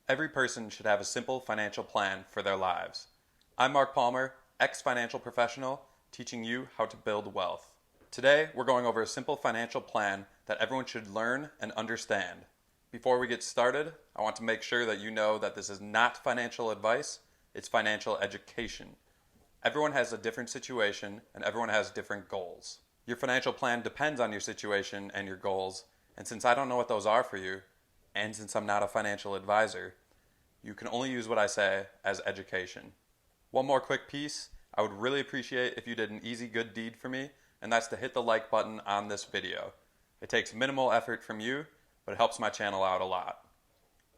Every person should have a simple financial plan for their lives. I'm Mark Palmer, ex-financial professional, teaching you how to build wealth. Today, we're going over a simple financial plan that everyone should learn and understand. Before we get started, I want to make sure that you know that this is not financial advice, it's financial education. Everyone has a different situation and everyone has different goals. Your financial plan depends on your situation and your goals, and since I don't know what those are for you, and since I'm not a financial advisor, you can only use what I say as education. One more quick piece, I would really appreciate if you did an easy good deed for me, and that's to hit the like button on this video. It takes minimal effort from you, but it helps my channel out a lot.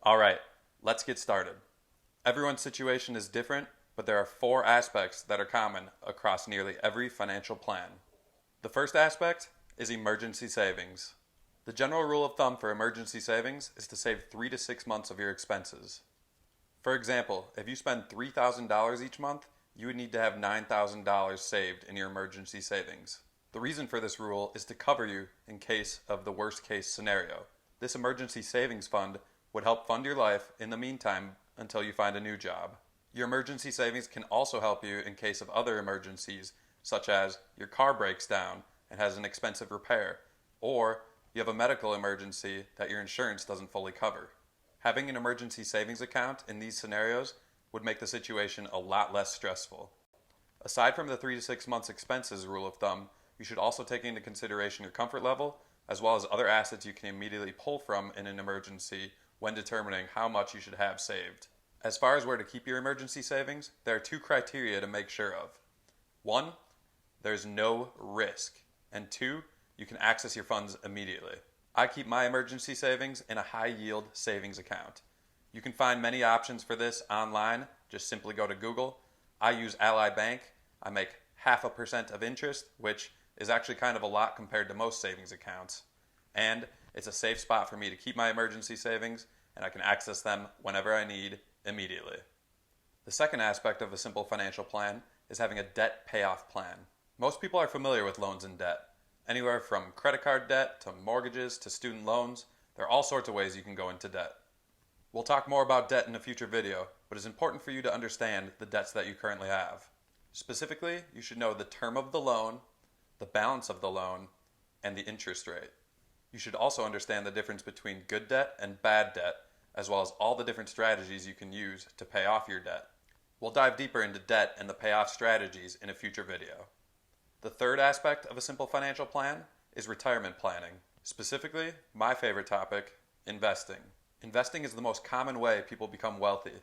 Alright, let's get started. Everyone's situation is different, but there are 4 aspects that are common across nearly every financial plan. The first aspect is emergency savings. The general rule of thumb for emergency savings is to save 3 to 6 months of your expenses. For example, if you spend $3,000 each month, you would need to have $9,000 saved in your emergency savings. The reason for this rule is to cover you in case of the worst case scenario. This emergency savings fund would help fund your life in the meantime until you find a new job. Your emergency savings can also help you in case of other emergencies, such as your car breaks down and has an expensive repair, or you have a medical emergency that your insurance doesn't fully cover. Having an emergency savings account in these scenarios would make the situation a lot less stressful. Aside from the 3 to 6 months expenses rule of thumb, you should also take into consideration your comfort level, as well as other assets you can immediately pull from in an emergency when determining how much you should have saved. As far as where to keep your emergency savings, there are 2 criteria to make sure of. 1, there's no risk, and 2, you can access your funds immediately. I keep my emergency savings in a high-yield savings account. You can find many options for this online. Just simply go to Google. I use Ally Bank. I make 0.5% of interest, which is actually kind of a lot compared to most savings accounts. And it's a safe spot for me to keep my emergency savings, and I can access them whenever I need immediately. The second aspect of a simple financial plan is having a debt payoff plan. Most people are familiar with loans and debt. Anywhere from credit card debt to mortgages to student loans, there are all sorts of ways you can go into debt. We'll talk more about debt in a future video, but it's important for you to understand the debts that you currently have. Specifically, you should know the term of the loan, the balance of the loan, and the interest rate. You should also understand the difference between good debt and bad debt, as well as all the different strategies you can use to pay off your debt. We'll dive deeper into debt and the payoff strategies in a future video. The third aspect of a simple financial plan is retirement planning. Specifically, my favorite topic, investing. Investing is the most common way people become wealthy.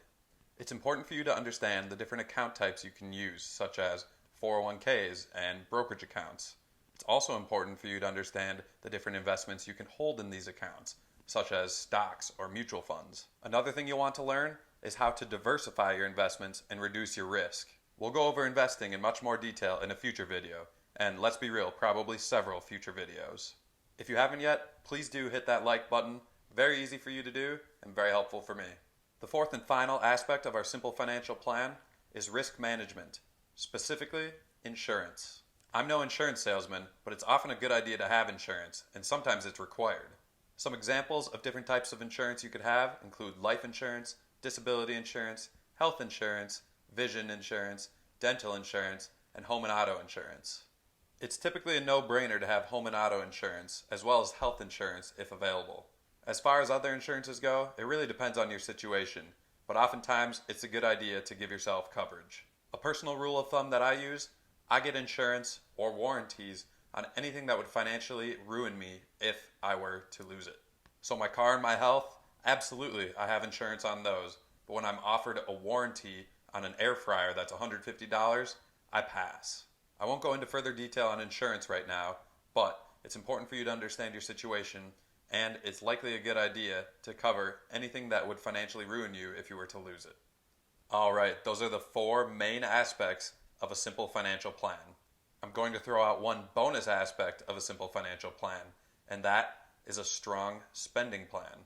It's important for you to understand the different account types you can use, such as 401ks and brokerage accounts. It's also important for you to understand the different investments you can hold in these accounts, such as stocks or mutual funds. Another thing you'll want to learn is how to diversify your investments and reduce your risk. We'll go over investing in much more detail in a future video, and let's be real, probably several future videos. If you haven't yet, please do hit that like button. Very easy for you to do and very helpful for me. The fourth and final aspect of our simple financial plan is risk management, specifically insurance. I'm no insurance salesman, but it's often a good idea to have insurance, and sometimes it's required. Some examples of different types of insurance you could have include life insurance, disability insurance, health insurance, vision insurance, dental insurance, and home and auto insurance. It's typically a no-brainer to have home and auto insurance, as well as health insurance if available. As far as other insurances go, it really depends on your situation, but oftentimes it's a good idea to give yourself coverage. A personal rule of thumb that I use, I get insurance or warranties on anything that would financially ruin me if I were to lose it. So my car and my health, absolutely I have insurance on those, but when I'm offered a warranty on an air fryer that's $150, I pass. I won't go into further detail on insurance right now, but it's important for you to understand your situation, and it's likely a good idea to cover anything that would financially ruin you if you were to lose it. Alright, those are the 4 main aspects of a simple financial plan. I'm going to throw out one bonus aspect of a simple financial plan, and that is a strong spending plan,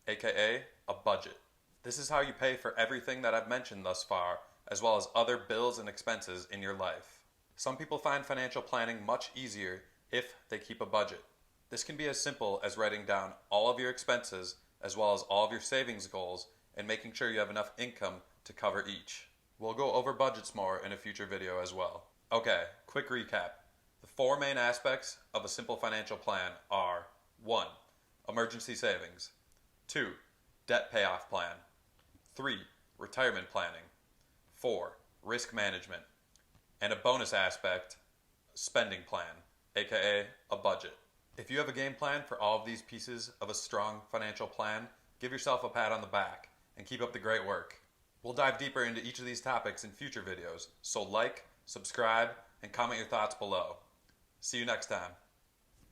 aka a budget. This is how you pay for everything that I've mentioned thus far, as well as other bills and expenses in your life. Some people find financial planning much easier if they keep a budget. This can be as simple as writing down all of your expenses as well as all of your savings goals and making sure you have enough income to cover each. We'll go over budgets more in a future video as well. Okay, quick recap. The four main aspects of a simple financial plan are 1. Emergency savings. 2. Debt payoff plan. 3. Retirement planning. 4. Risk management. And a bonus aspect, spending plan, aka a budget. If you have a game plan for all of these pieces of a strong financial plan, give yourself a pat on the back and keep up the great work. We'll dive deeper into each of these topics in future videos, so like, subscribe, and comment your thoughts below. See you next time.